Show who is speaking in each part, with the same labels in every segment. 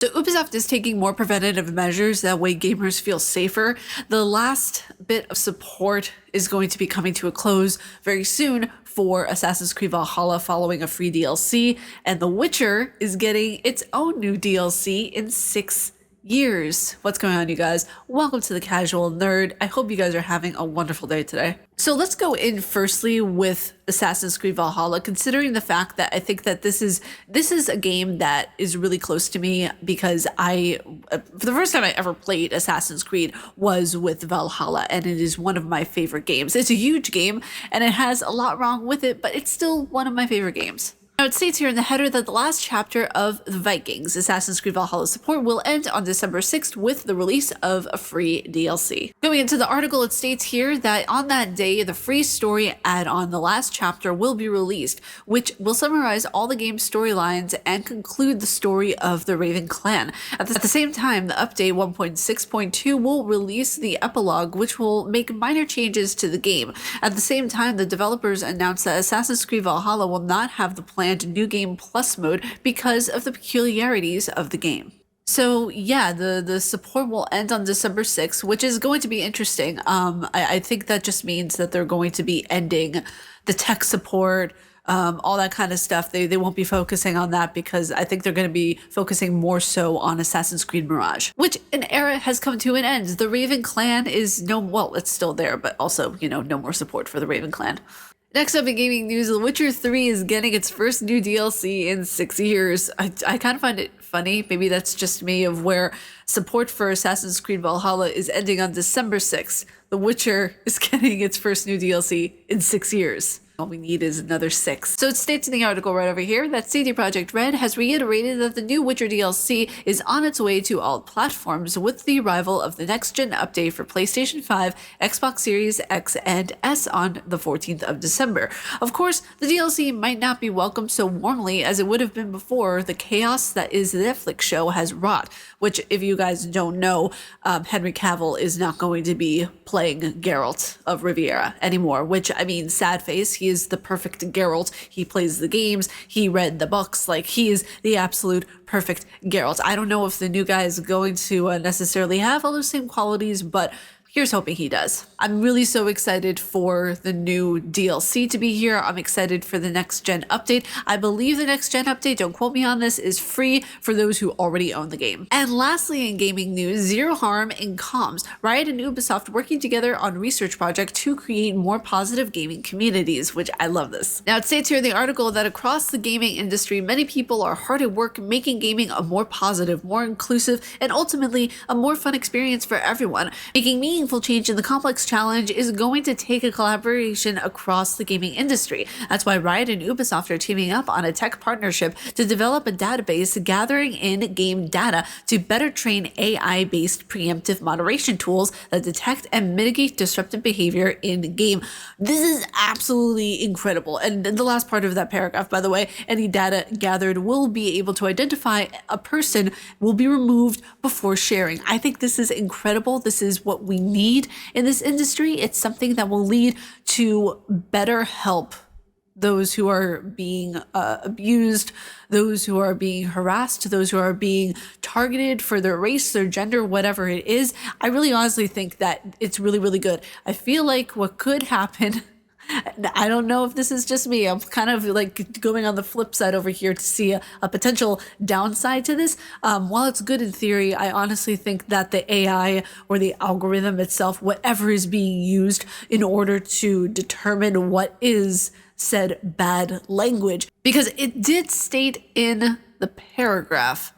Speaker 1: So Ubisoft is taking more preventative measures that way gamers feel safer. The last bit of support is going to be coming to a close very soon for Assassin's Creed Valhalla following a free DLC, and The Witcher is getting its own new DLC in 6 years. What's going on, you guys? Welcome to the Casual Nerd. I hope you guys are having a wonderful day today. So let's go in firstly with Assassin's Creed Valhalla, considering the fact that I think that this is a game that is really close to me because for the first time I ever played Assassin's Creed was with Valhalla, and it is one of my favorite games. It's a huge game and it has a lot wrong with it, but it's still one of my favorite games. Now, it states here in the header that the last chapter of the Vikings, Assassin's Creed Valhalla support, will end on December 6th with the release of a free DLC. Going into the article, it states here that on that day, the free story add-on, the last chapter, will be released, which will summarize all the game's storylines and conclude the story of the Raven clan. At the same time, the update 1.6.2 will release the epilogue, which will make minor changes to the game. At the same time, the developers announced that Assassin's Creed Valhalla will not have the planned New Game Plus mode because of the peculiarities of the game. So yeah, the support will end on December 6th, which is going to be interesting. I think that just means that they're going to be ending the tech support, all that kind of stuff. They won't be focusing on that because I think they're going to be focusing more so on Assassin's Creed Mirage, which an era has come to an end. The Raven clan is well, it's still there, but also, no more support for the Raven clan. Next up in gaming news, The Witcher 3 is getting its first new DLC in 6 years. I kind of find it funny, maybe that's just me, of where support for Assassin's Creed Valhalla is ending on December 6th. The Witcher is getting its first new DLC in 6 years. All we need is another 6. So it states in the article right over here that CD Projekt Red has reiterated that the new Witcher DLC is on its way to all platforms with the arrival of the next-gen update for PlayStation 5, Xbox Series X, and S on the 14th of December. Of course, the DLC might not be welcomed so warmly as it would have been before the chaos that is the Netflix show has wrought, which, if you guys don't know, Henry Cavill is not going to be playing Geralt of Riviera anymore, which, I mean, sad face. He is the perfect Geralt. He plays the games. He read the books. Like, he is the absolute perfect Geralt. I don't know if the new guy is going to necessarily have all those same qualities, but here's hoping he does. I'm really so excited for the new DLC to be here. I'm excited for the next gen update. I believe the next gen update, don't quote me on this, is free for those who already own the game. And lastly, in gaming news, Zero Harm in Comms. Riot and Ubisoft working together on research project to create more positive gaming communities, which I love this. Now, it states here in the article that across the gaming industry, many people are hard at work making gaming a more positive, more inclusive, and ultimately a more fun experience for everyone. Making meaningful change in the complex challenge is going to take a collaboration across the gaming industry. That's why Riot and Ubisoft are teaming up on a tech partnership to develop a database gathering in-game data to better train AI-based preemptive moderation tools that detect and mitigate disruptive behavior in-game. This is absolutely incredible. And the last part of that paragraph, by the way, any data gathered will be able to identify a person, will be removed before sharing. I think this is incredible. This is what we need in this industry. It's something that will lead to better help those who are being abused, those who are being harassed, those who are being targeted for their race, their gender, whatever it is. I really honestly think that it's really, really good. I feel like what could happen, I don't know if this is just me, I'm kind of like going on the flip side over here to see a potential downside to this. While it's good in theory, I honestly think that the AI or the algorithm itself, whatever is being used in order to determine what is said bad language, because it did state in the paragraph,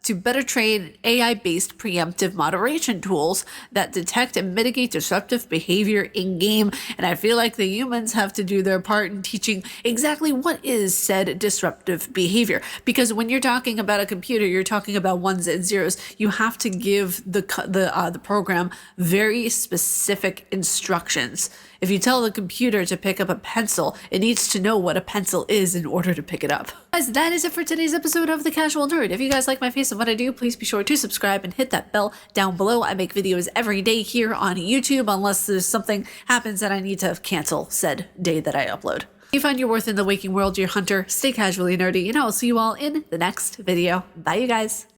Speaker 1: to better train AI-based preemptive moderation tools that detect and mitigate disruptive behavior in-game. And I feel like the humans have to do their part in teaching exactly what is said disruptive behavior. Because when you're talking about a computer, you're talking about ones and zeros. You have to give the program very specific instructions. If you tell the computer to pick up a pencil, it needs to know what a pencil is in order to pick it up. Guys, that is it for today's episode of The Casual Nerd. If you guys like my face and what I do, please be sure to subscribe and hit that bell down below. I make videos every day here on YouTube, unless there's something happens that I need to cancel said day that I upload. You find your worth in the waking world, you're hunter, stay casually nerdy, and I will see you all in the next video. Bye, you guys.